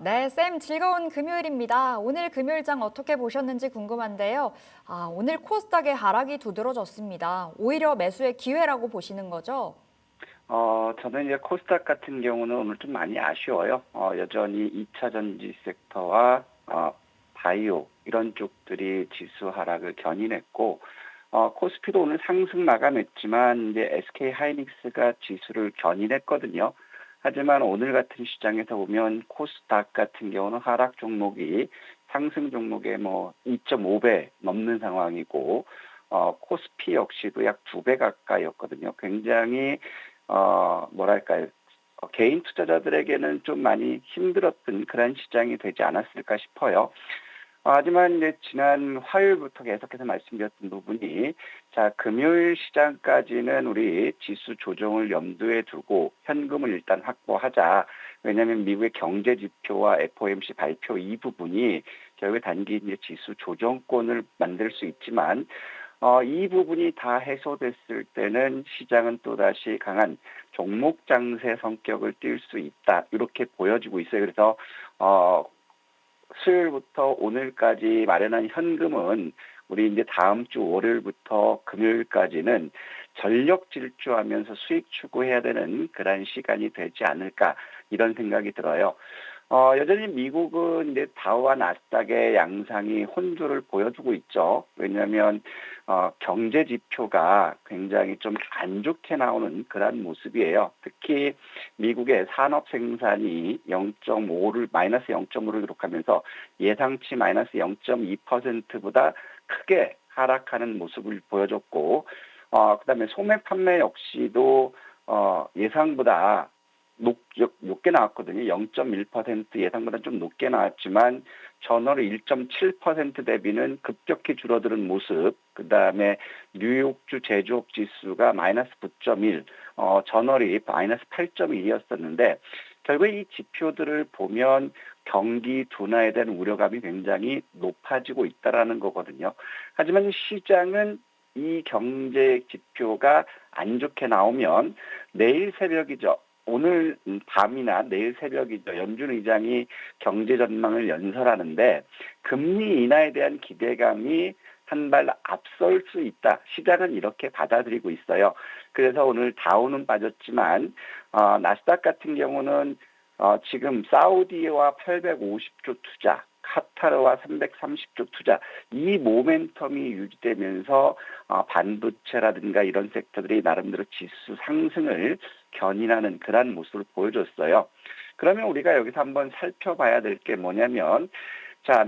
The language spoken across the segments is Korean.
네, 쌤 즐거운 금요일입니다. 오늘 금요일장 어떻게 보셨는지 궁금한데요. 오늘 코스닥의 하락이 두드러졌습니다. 오히려 매수의 기회라고 보시는 거죠? 저는 이제 코스닥 같은 경우는 오늘 좀 많이 아쉬워요. 여전히 2차 전지 섹터와 바이오 이런 쪽들이 지수 하락을 견인했고, 코스피도 오늘 상승 마감했지만 이제 SK 하이닉스가 지수를 견인했거든요. 하지만 오늘 같은 시장에서 보면 코스닥 같은 경우는 하락 종목이 상승 종목의 뭐 2.5배 넘는 상황이고, 코스피 역시도 약 2배 가까이였거든요. 굉장히 뭐랄까요. 개인 투자자들에게는 좀 많이 힘들었던 그런 시장이 되지 않았을까 싶어요. 하지만 이제 지난 화요일부터 계속해서 말씀드렸던 부분이, 자, 금요일 시장까지는 우리 지수 조정을 염두에 두고 현금을 일단 확보하자. 왜냐하면 미국의 경제 지표와 FOMC 발표 이 부분이 결국에 단기 이제 지수 조정권을 만들 수 있지만, 이 부분이 다 해소됐을 때는 시장은 또다시 강한 종목 장세 성격을 띌 수 있다. 이렇게 보여지고 있어요. 그래서, 수요일부터 오늘까지 마련한 현금은 우리 이제 다음 주 월요일부터 금요일까지는 전력 질주하면서 수익 추구해야 되는 그런 시간이 되지 않을까 이런 생각이 들어요. 여전히 미국은 이제 다우와 나스닥의 양상이 혼조를 보여주고 있죠. 왜냐하면 경제 지표가 굉장히 좀 안 좋게 나오는 그런 모습이에요. 특히 미국의 산업 생산이 0.5를 마이너스 0.5를 기록하면서 예상치 마이너스 0.2%보다 크게 하락하는 모습을 보여줬고, 그다음에 소매 판매 역시도 예상보다 높게 나왔거든요. 0.1% 예상보다 좀 높게 나왔지만 전월 1.7% 대비는 급격히 줄어드는 모습. 그다음에 뉴욕주 제조업 지수가 마이너스 9.1, 전월이 마이너스 8.1이었었는데 결국에 이 지표들을 보면 경기 둔화에 대한 우려감이 굉장히 높아지고 있다라는 거거든요. 하지만 시장은 이 경제 지표가 안 좋게 나오면 내일 새벽이죠. 오늘 밤이나 내일 새벽이죠. 연준 의장이 경제 전망을 연설하는데 금리 인하에 대한 기대감이 한 발 앞설 수 있다. 시장은 이렇게 받아들이고 있어요. 그래서 오늘 다우는 빠졌지만 나스닥 같은 경우는 지금 사우디와 850조 투자, 카타르와 330조 투자, 이 모멘텀이 유지되면서 반도체라든가 이런 섹터들이 나름대로 지수 상승을 견인하는 그런 모습을 보여줬어요. 그러면 우리가 여기서 한번 살펴봐야 될 게 뭐냐면, 자,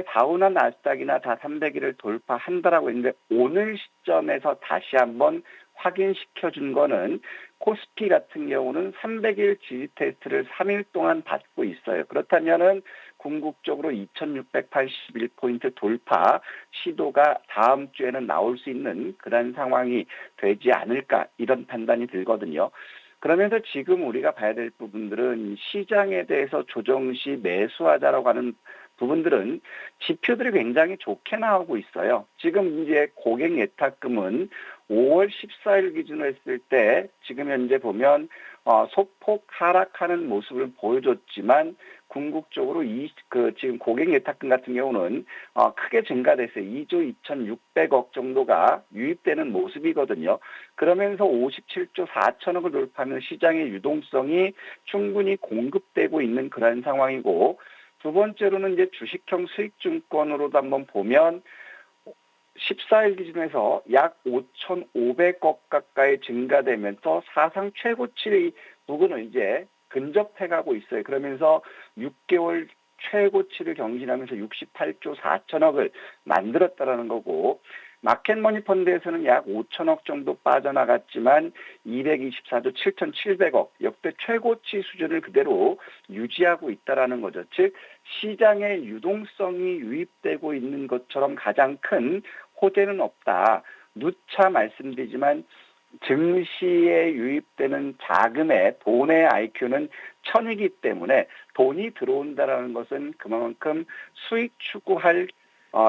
다우나 나스닥이나 다 300일을 돌파한다라고 했는데 오늘 시점에서 다시 한번 확인시켜 준 거는 코스피 같은 경우는 300일 지지 테스트를 3일 동안 받고 있어요. 그렇다면은 궁극적으로 2681포인트 돌파 시도가 다음 주에는 나올 수 있는 그런 상황이 되지 않을까 이런 판단이 들거든요. 그러면서 지금 우리가 봐야 될 부분들은 시장에 대해서 조정 시 매수하자라고 하는 부분들은 지표들이 굉장히 좋게 나오고 있어요. 지금 이제 고객 예탁금은 5월 14일 기준으로 했을 때 지금 현재 보면 소폭 하락하는 모습을 보여줬지만 궁극적으로 지금 고객 예탁금 같은 경우는 크게 증가됐어요. 2조 2,600억 정도가 유입되는 모습이거든요. 그러면서 57조 4천억을 돌파하면 시장의 유동성이 충분히 공급되고 있는 그런 상황이고, 두 번째로는 이제 주식형 수익증권으로도 한번 보면 14일 기준에서 약 5,500억 가까이 증가되면서 사상 최고치 부근을 이제 근접해가고 있어요. 그러면서 6개월 최고치를 경신하면서 68조 4천억을 만들었다라는 거고, 마켓머니 펀드에서는 약 5천억 정도 빠져나갔지만 224조 7,700억 역대 최고치 수준을 그대로 유지하고 있다라는 거죠. 즉 시장의 유동성이 유입되고 있는 것처럼 가장 큰 호재는 없다. 누차 말씀드리지만 증시에 유입되는 자금의 돈의 IQ는 1000이기 때문에 돈이 들어온다라는 것은 그만큼 수익 추구할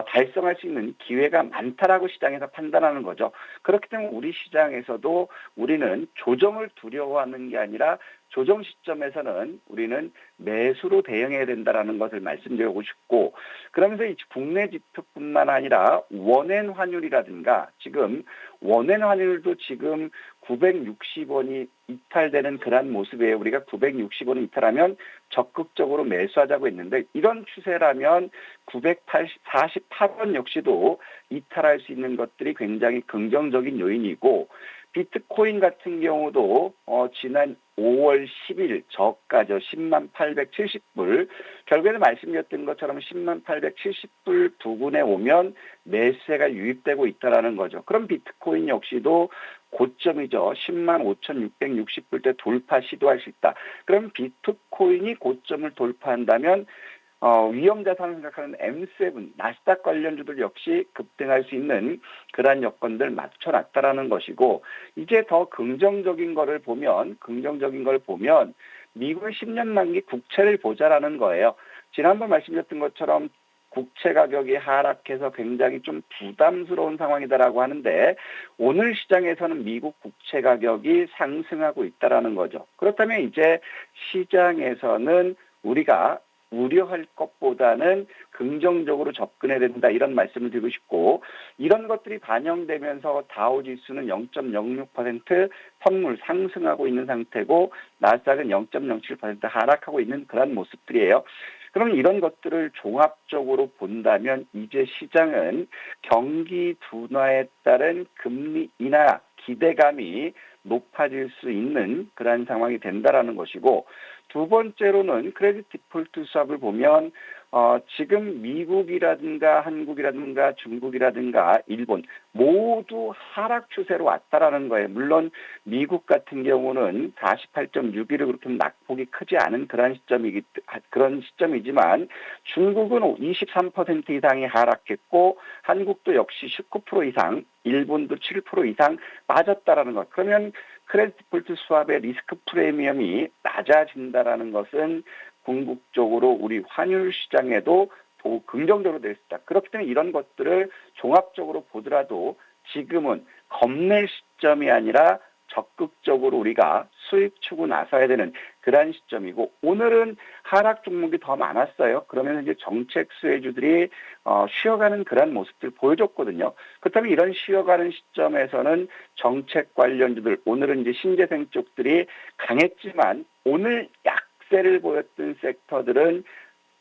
달성할 수 있는 기회가 많다라고 시장에서 판단하는 거죠. 그렇기 때문에 우리 시장에서도 우리는 조정을 두려워하는 게 아니라 조정 시점에서는 우리는 매수로 대응해야 된다라는 것을 말씀드리고 싶고, 그러면서 이 국내 지표뿐만 아니라 원엔 환율이라든가, 지금 원엔 환율도 지금 960원이 이탈되는 그런 모습이에요. 우리가 960원을 이탈하면 적극적으로 매수하자고 했는데, 이런 추세라면 948원 역시도 이탈할 수 있는 것들이 굉장히 긍정적인 요인이고, 비트코인 같은 경우도 지난 5월 10일 저가죠. 10만 870불. 결국에는 말씀드렸던 것처럼 10만 870불 부근에 오면 매수세가 유입되고 있다는 거죠. 그럼 비트코인 역시도 고점이죠. 10만 5,660불 대 돌파 시도할 수 있다. 그럼 비트코인이 고점을 돌파한다면 위험자산을 생각하는 M7, 나스닥 관련주들 역시 급등할 수 있는 그러한 여건들 맞춰놨다라는 것이고, 이제 더 긍정적인 거를 보면 미국 10년 만기 국채를 보자라는 거예요. 지난번 말씀드렸던 것처럼 국채 가격이 하락해서 굉장히 좀 부담스러운 상황이다라고 하는데, 오늘 시장에서는 미국 국채 가격이 상승하고 있다라는 거죠. 그렇다면 이제 시장에서는 우리가 우려할 것보다는 긍정적으로 접근해야 된다, 이런 말씀을 드리고 싶고, 이런 것들이 반영되면서 다우지수는 0.06% 선물 상승하고 있는 상태고, 나스닥은 0.07% 하락하고 있는 그런 모습들이에요. 그럼 이런 것들을 종합적으로 본다면 이제 시장은 경기 둔화에 따른 금리 인하 기대감이 높아질 수 있는 그러한 상황이 된다라는 것이고, 두 번째로는 크레딧 디폴트 수합을 보면 지금 미국이라든가 한국이라든가 중국이라든가 일본 모두 하락 추세로 왔다라는 거예요. 물론 미국 같은 경우는 48.61을 그렇게 낙폭이 크지 않은 그런 시점이지만 중국은 23% 이상이 하락했고, 한국도 역시 19% 이상, 일본도 7% 이상 빠졌다라는 것. 그러면 크레딧 디폴트 수합의 리스크 프리미엄이 낮아진다라는 것은 궁극적으로 우리 환율 시장에도 더 긍정적으로 될 수 있다. 그렇기 때문에 이런 것들을 종합적으로 보더라도 지금은 겁낼 시점이 아니라 적극적으로 우리가 수익 추구 나서야 되는 그런 시점이고, 오늘은 하락 종목이 더 많았어요. 그러면 이제 정책 수혜주들이 쉬어가는 그런 모습들 보여줬거든요. 그렇다면 이런 쉬어가는 시점에서는 정책 관련주들, 오늘은 이제 신재생 쪽들이 강했지만 오늘 약세를 보였던 섹터들은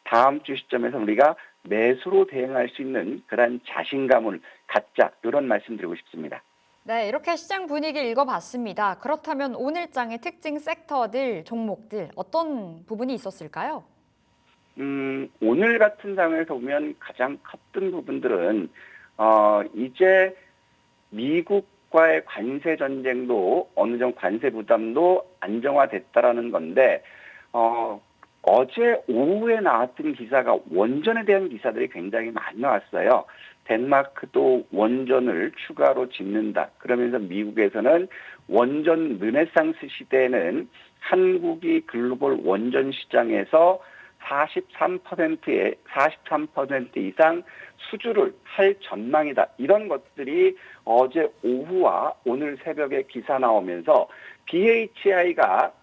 다음 주 시점에서 우리가 매수로 대응할 수 있는 그런 자신감을 갖자, 이런 말씀드리고 싶습니다. 네, 이렇게 시장 분위기 읽어봤습니다. 그렇다면 오늘장의 특징 섹터들, 종목들 어떤 부분이 있었을까요? 오늘 같은 상황에서 보면 가장 컸던 부분들은 이제 미국과의 관세 전쟁도 어느 정도 관세 부담도 안정화됐다라는 건데, 어제 오후에 나왔던 기사가 원전에 대한 기사들이 굉장히 많이 나왔어요. 덴마크도 원전을 추가로 짓는다. 그러면서 미국에서는 원전 르네상스 시대에는 한국이 글로벌 원전 시장에서 43% 이상 수주를 할 전망이다. 이런 것들이 어제 오후와 오늘 새벽에 기사 나오면서 BHI가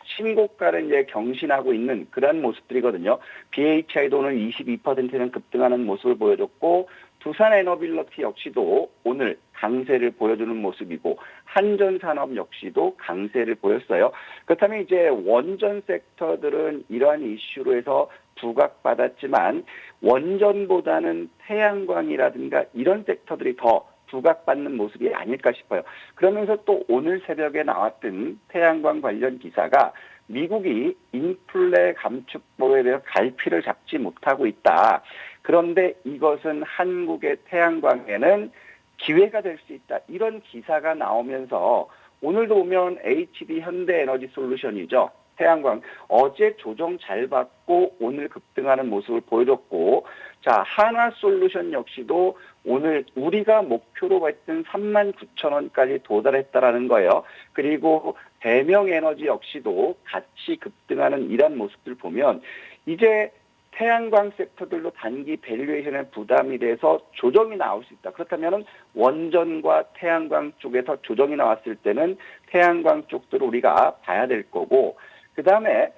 신고가를 이제 경신하고 있는 그런 모습들이거든요. BHI도 오늘 22%는 급등하는 모습을 보여줬고, 두산 에너빌러티 역시도 오늘 강세를 보여주는 모습이고, 한전산업 역시도 강세를 보였어요. 그렇다면 이제 원전 섹터들은 이러한 이슈로 해서 부각받았지만, 원전보다는 태양광이라든가 이런 섹터들이 더 부각받는 모습이 아닐까 싶어요. 그러면서 또 오늘 새벽에 나왔던 태양광 관련 기사가 미국이 인플레 감축법에 대해서 갈피를 잡지 못하고 있다. 그런데 이것은 한국의 태양광에는 기회가 될 수 있다. 이런 기사가 나오면서 오늘도 보면 HD 현대에너지솔루션이죠. 태양광 어제 조정 잘 받고 오늘 급등하는 모습을 보여줬고, 자, 한화솔루션 역시도 오늘 우리가 목표로 했던 39,000원까지 도달했다라는 거예요. 그리고 대명에너지 역시도 같이 급등하는 이런 모습들 보면 이제 태양광 섹터들로 단기 밸류에이션에 부담이 돼서 조정이 나올 수 있다. 그렇다면 원전과 태양광 쪽에서 조정이 나왔을 때는 태양광 쪽들을 우리가 봐야 될 거고, 그 다음에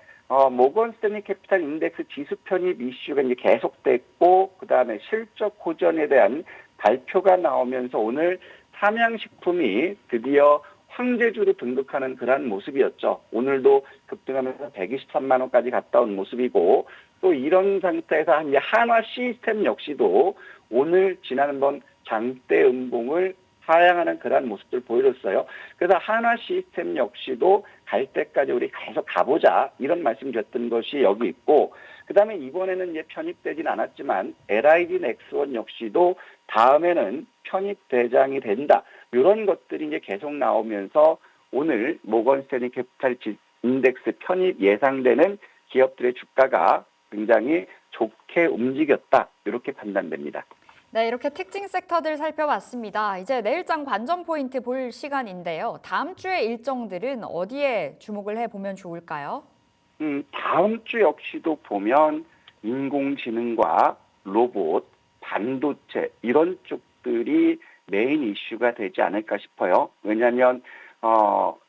모건 스탠리 캐피탈 인덱스 지수 편입 이슈가 이제 계속됐고, 그 다음에 실적 호전에 대한 발표가 나오면서 오늘 삼양식품이 드디어 황제주로 등극하는 그러한 모습이었죠. 오늘도 급등하면서 123만 원까지 갔다 온 모습이고, 또 이런 상태에서 이제 한화 시스템 역시도 오늘 지난번 장대 음봉을 하향하는 그러한 모습들 보여줬어요. 그래서 한화 시스템 역시도 갈 때까지 우리 계속 가보자 이런 말씀 드렸던 것이 여기 있고, 그다음에 이번에는 이제 편입되진 않았지만 LIG 넥스원 역시도 다음에는 편입 대장이 된다. 이런 것들이 이제 계속 나오면서 오늘 모건 스탠리 캐피탈 인덱스 편입 예상되는 기업들의 주가가 굉장히 좋게 움직였다. 이렇게 판단됩니다. 네, 이렇게 특징 섹터들 살펴봤습니다. 이제 내일장 관전 포인트 볼 시간인데요. 다음 주의 일정들은 어디에 주목을 해보면 좋을까요? 다음 주 역시도 보면 인공지능과 로봇, 반도체 이런 쪽들이 메인 이슈가 되지 않을까 싶어요. 왜냐하면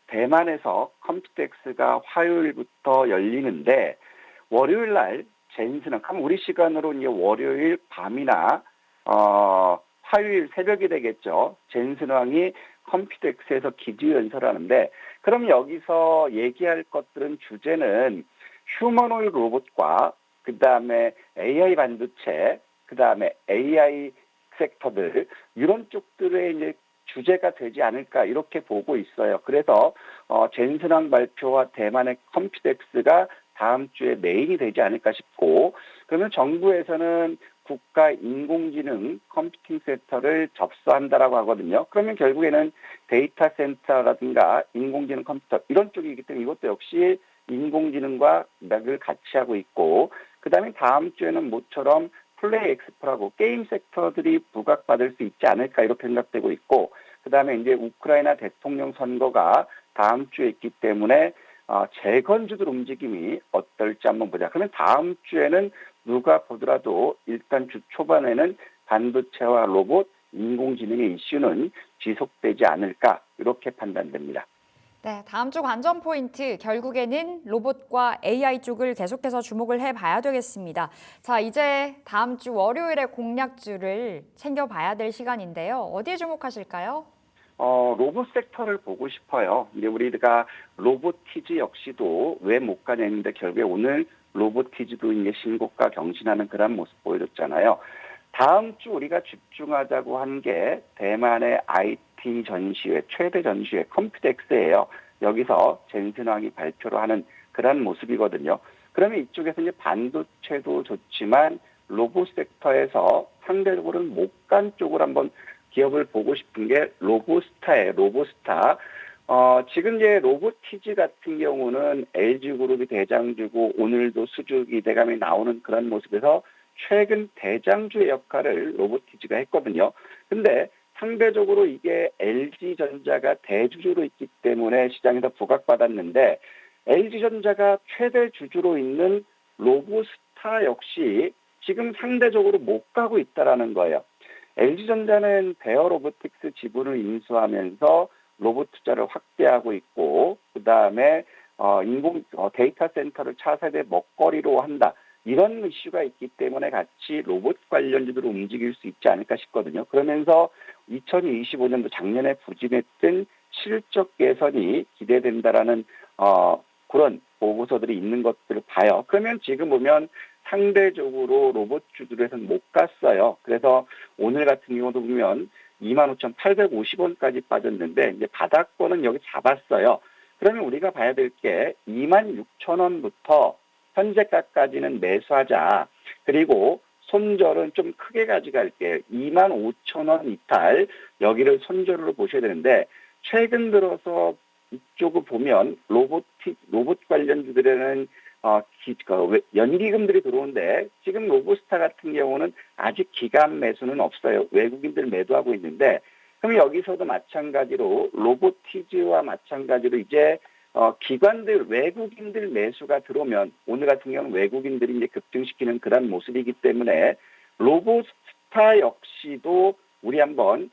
대만에서 컴퓨텍스가 화요일부터 열리는데 월요일 날 젠슨항, 우리 시간으로 이제 월요일 밤이나 화요일 새벽이 되겠죠. 젠슨항이 컴퓨텍스에서 기지연설하는데, 그럼 여기서 얘기할 것들은 주제는 휴머노id 로봇과 그 다음에 AI 반도체, 그 다음에 AI 섹터들 이런 쪽들의 이제 주제가 되지 않을까 이렇게 보고 있어요. 그래서 젠슨항 발표와 대만의 컴퓨텍스가 다음 주에 메인이 되지 않을까 싶고, 그러면 정부에서는 국가 인공지능 컴퓨팅 센터를 접수한다라고 하거든요. 그러면 결국에는 데이터 센터라든가 인공지능 컴퓨터 이런 쪽이기 때문에 이것도 역시 인공지능과 맥을 같이 하고 있고, 그 다음에 다음 주에는 모처럼 플레이 엑스포라고 게임 섹터들이 부각받을 수 있지 않을까 이렇게 생각되고 있고, 그 다음에 이제 우크라이나 대통령 선거가 다음 주에 있기 때문에 재건주들 움직임이 어떨지 한번 보자. 그러면 다음 주에는 누가 보더라도 일단 주 초반에는 반도체와 로봇, 인공지능의 이슈는 지속되지 않을까 이렇게 판단됩니다. 네, 다음 주 관전 포인트 결국에는 로봇과 AI 쪽을 계속해서 주목을 해봐야 되겠습니다. 자, 이제 다음 주 월요일에 공략주를 챙겨봐야 될 시간인데요. 어디에 주목하실까요? 로봇 섹터를 보고 싶어요. 근데 우리가 로보티즈 역시도 왜 못 가냐 했는데 결국에 오늘 로보티즈도 이제 신고가 경신하는 그런 모습 보여줬잖아요. 다음 주 우리가 집중하자고 한 게 대만의 IT 전시회, 최대 전시회 컴퓨텍스예요. 여기서 젠슨왕이 발표를 하는 그런 모습이거든요. 그러면 이쪽에서 이제 반도체도 좋지만 로봇 섹터에서 상대적으로는 못 간 쪽으로 한번 기업을 보고 싶은 게 로보스타예요. 로보스타. 지금 이제 로보티즈 같은 경우는 LG그룹이 대장주고 오늘도 수주 기대감이 나오는 그런 모습에서 최근 대장주의 역할을 로보티즈가 했거든요. 근데 상대적으로 이게 LG전자가 대주주로 있기 때문에 시장에서 부각받았는데, LG전자가 최대 주주로 있는 로보스타 역시 지금 상대적으로 못 가고 있다라는 거예요. LG전자는 베어 로보틱스 지분을 인수하면서 로봇 투자를 확대하고 있고, 그 다음에 데이터 센터를 차세대 먹거리로 한다. 이런 이슈가 있기 때문에 같이 로봇 관련주들을 움직일 수 있지 않을까 싶거든요. 그러면서 2025년도 작년에 부진했던 실적 개선이 기대된다라는 그런 보고서들이 있는 것들을 봐요. 그러면 지금 보면 상대적으로 로봇주들에서는 못 갔어요. 그래서 오늘 같은 경우도 보면 25,850원까지 빠졌는데 이제 바닥권은 여기 잡았어요. 그러면 우리가 봐야 될 게 26,000원부터 현재가까지는 매수하자. 그리고 손절은 좀 크게 가져갈게요. 25,000원 이탈 여기를 손절으로 보셔야 되는데, 최근 들어서 이쪽을 보면 로봇 관련주들에는 연기금들이 들어오는데 지금 로보스타 같은 경우는 아직 기간 매수는 없어요. 외국인들 매도하고 있는데, 그럼 여기서도 마찬가지로 로보티즈와 마찬가지로 이제 기관들, 외국인들 매수가 들어오면 오늘 같은 경우는 외국인들이 이제 급등시키는 그런 모습이기 때문에 로보스타 역시도 우리 한번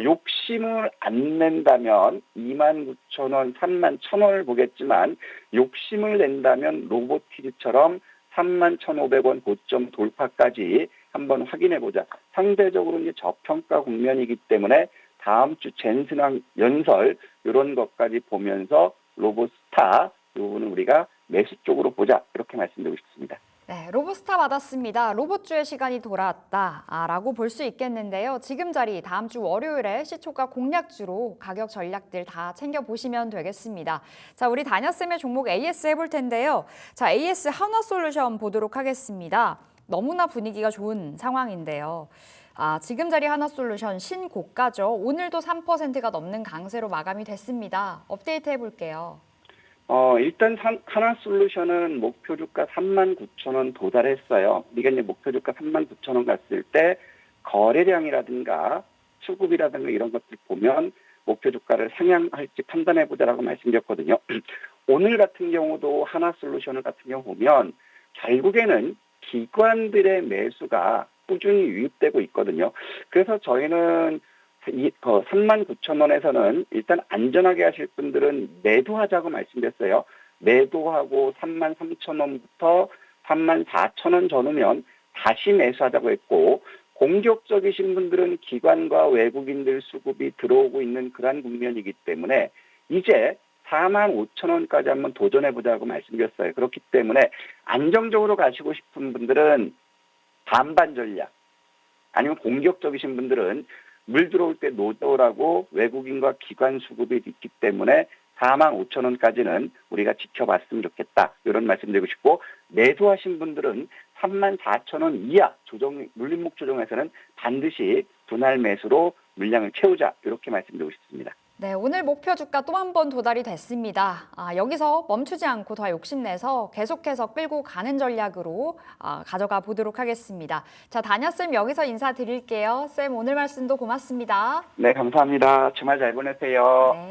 욕심을 안 낸다면 29,000원, 31,000원을 보겠지만 욕심을 낸다면 로보티즈처럼 31,500원 고점 돌파까지 한번 확인해 보자. 상대적으로 이제 저평가 국면이기 때문에 다음 주 젠슨왕 연설 이런 것까지 보면서 로보스타 이 부분은 우리가 매수 쪽으로 보자 이렇게 말씀드리고 싶습니다. 네, 로보스타 받았습니다. 로봇주의 시간이 돌아왔다라고 볼 수 있겠는데요. 지금 자리 다음 주 월요일에 시초가 공략주로 가격 전략들 다 챙겨보시면 되겠습니다. 자, 우리 다녀쌤의 종목 AS 해볼 텐데요. 자, AS 한화솔루션 보도록 하겠습니다. 너무나 분위기가 좋은 상황인데요. 지금 자리 한화솔루션 신고가죠. 오늘도 3%가 넘는 강세로 마감이 됐습니다. 업데이트 해볼게요. 일단 하나솔루션은 목표 주가 39,000원 도달했어요. 우리가 이제 목표 주가 39,000원 갔을 때 거래량이라든가 수급이라든가 이런 것들 보면 목표 주가를 상향할지 판단해 보자라고 말씀드렸거든요. 오늘 같은 경우도 하나솔루션 같은 경우 보면 결국에는 기관들의 매수가 꾸준히 유입되고 있거든요. 그래서 저희는 39,000원에서는 일단 안전하게 하실 분들은 매도하자고 말씀드렸어요. 매도하고 33,000원부터 34,000원 전후면 다시 매수하자고 했고 공격적이신 분들은 기관과 외국인들 수급이 들어오고 있는 그러한 국면이기 때문에 이제 45,000원까지 한번 도전해보자고 말씀드렸어요. 그렇기 때문에 안정적으로 가시고 싶은 분들은 반반 전략 아니면 공격적이신 분들은 물 들어올 때 노더라고 외국인과 기관 수급이 있기 때문에 45,000원까지는 우리가 지켜봤으면 좋겠다. 이런 말씀드리고 싶고 매도하신 분들은 34,000원 이하 물림목 조정에서는 반드시 분할 매수로 물량을 채우자. 이렇게 말씀드리고 싶습니다. 네, 오늘 목표 주가 또 한 번 도달이 됐습니다. 여기서 멈추지 않고 더 욕심내서 계속해서 끌고 가는 전략으로 가져가 보도록 하겠습니다. 자, 다녀쌤 여기서 인사드릴게요. 쌤 오늘 말씀도 고맙습니다. 네, 감사합니다. 주말 잘 보내세요. 네.